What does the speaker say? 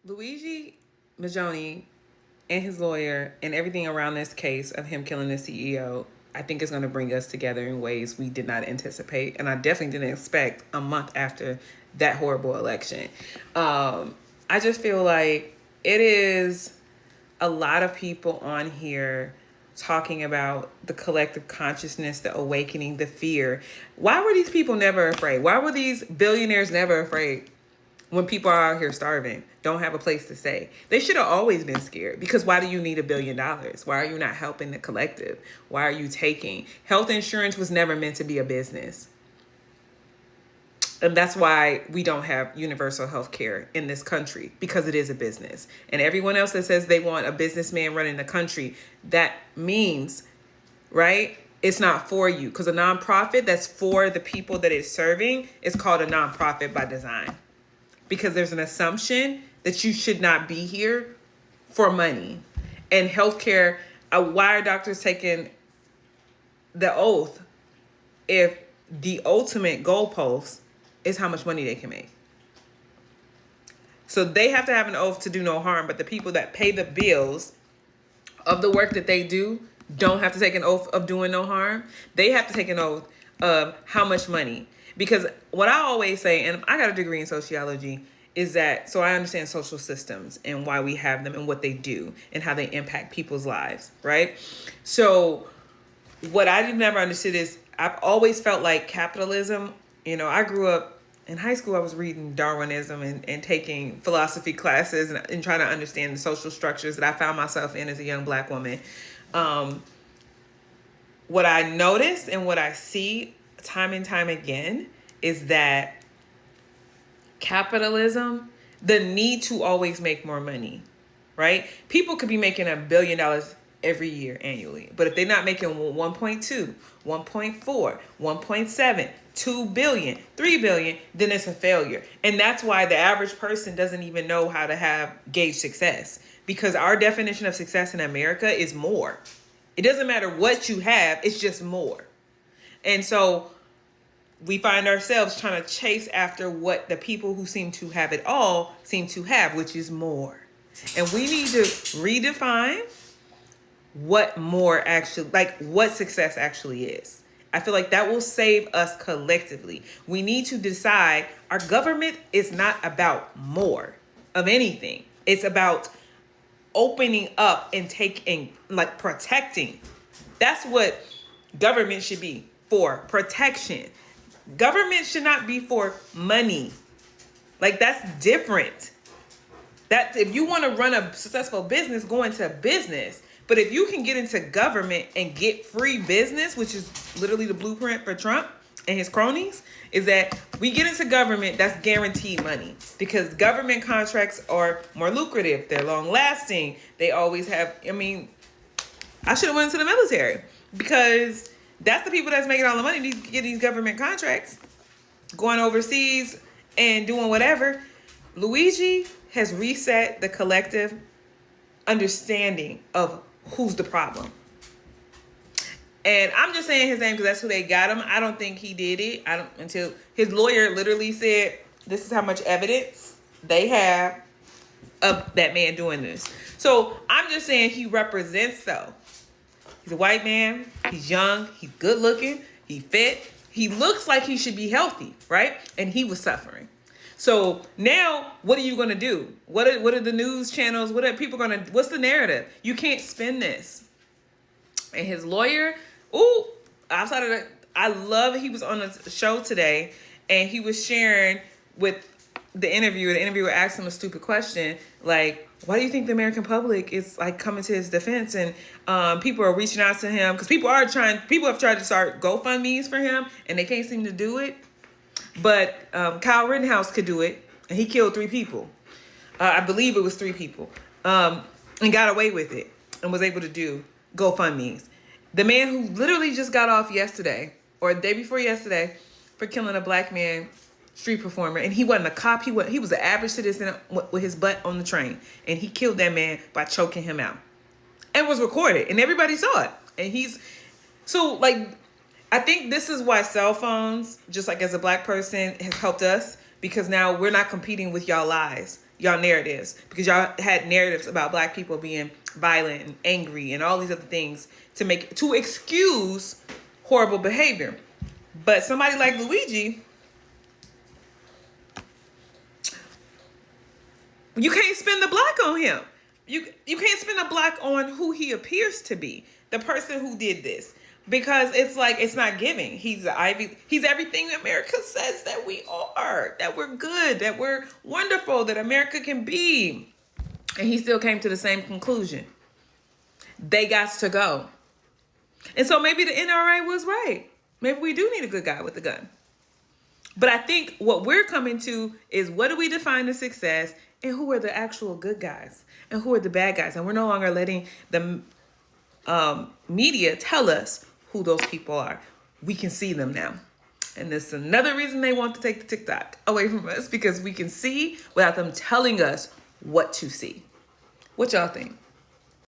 Luigi Majoni and his lawyer and everything around this case of him killing the CEO, I think is going to bring us together in ways we did not anticipate. And I definitely didn't expect a month after that horrible election. I just feel like it is a lot of people on here talking about the collective consciousness, the awakening, the fear. Why were these people never afraid? Why were these billionaires never afraid? When people are out here starving, don't have a place to stay. They should have always been scared, because why do you need $1 billion? Why are you not helping the collective? Why are you taking? Health insurance was never meant to be a business. And that's why we don't have universal health care in this country, because it is a business. And everyone else that says they want a businessman running the country, that means, right, it's not for you. Because a nonprofit that's for the people that it's serving is called a nonprofit by design. Because there's an assumption that you should not be here for money. And healthcare, why are doctors taking the oath if the ultimate goalpost is how much money they can make? So they have to have an oath to do no harm, but the people that pay the bills of the work that they do don't have to take an oath of doing no harm. They have to take an oath of how much money. Because what I always say, and I got a degree in sociology, is that, so I understand social systems and why we have them and what they do and how they impact people's lives, right? So what I never understood is, I've always felt like capitalism, I grew up in high school, I was reading Darwinism and taking philosophy classes and trying to understand the social structures that I found myself in as a young Black woman. What I noticed and what I see time and time again is that capitalism, the need to always make more money, right? People could be making $1 billion every year annually, but if they're not making 1.2, 1.4, 1.7, 2 billion, 3 billion, then it's a failure. And that's why the average person doesn't even know how to gauge success, because our definition of success in America is more. It doesn't matter what you have, it's just more. And so we find ourselves trying to chase after what the people who seem to have it all seem to have, which is more. And we need to redefine what more actually, like what success actually is. I feel like that will save us collectively. We need to decide our government is not about more of anything. It's about opening up and taking, like protecting. That's what government should be for, protection. Government should not be for money. Like, that's different. That if you want to run a successful business, go into business. But if you can get into government and get free business, which is literally the blueprint for Trump and his cronies, is that we get into government, that's guaranteed money. Because government contracts are more lucrative. They're long lasting. They always have, I should have went into the military, because that's the people that's making all the money. Get these government contracts, going overseas and doing whatever. Luigi has reset the collective understanding of who's the problem. And I'm just saying his name because that's who they got him. I don't think he did it. Until his lawyer literally said, this is how much evidence they have of that man doing this. So I'm just saying he represents, though. He's a white man. He's young. He's good looking. He fit. He looks like he should be healthy, right? And he was suffering. So now, what are you going to do? What are the news channels? What are people going to? What's the narrative? You can't spin this. And his lawyer, outside of that, I love he was on a show today, and he was sharing with the interviewer. The interviewer asked him a stupid question, like, why do you think the American public is like coming to his defense? And people are reaching out to him because people have tried to start GoFundMe's for him, and they can't seem to do it. But Kyle Rittenhouse could do it, and he killed 3 people. I believe it was 3 people, and got away with it and was able to do GoFundMe's. The man who literally just got off yesterday or the day before yesterday for killing a Black man, street performer, and he wasn't a cop. He was an average citizen with his butt on the train, and he killed that man by choking him out, and was recorded, and everybody saw it. And I think this is why cell phones, just like as a Black person, has helped us, because now we're not competing with y'all lies. y'all narratives, because y'all had narratives about black people being violent and angry and all these other things to excuse horrible behavior. But somebody like Luigi, you can't spin the block on him. You can't spin a block on who he appears to be, the person who did this, because it's like it's not giving. He's everything America says that we are, that we're good, that we're wonderful, that America can be, and he still came to the same conclusion. They got to go, and so maybe the NRA was right. Maybe we do need a good guy with a gun. But I think what we're coming to is, what do we define as success, and who are the actual good guys and who are the bad guys? And we're no longer letting the media tell us who those people are. We can see them now. And this is another reason they want to take the TikTok away from us, because we can see without them telling us what to see. What y'all think?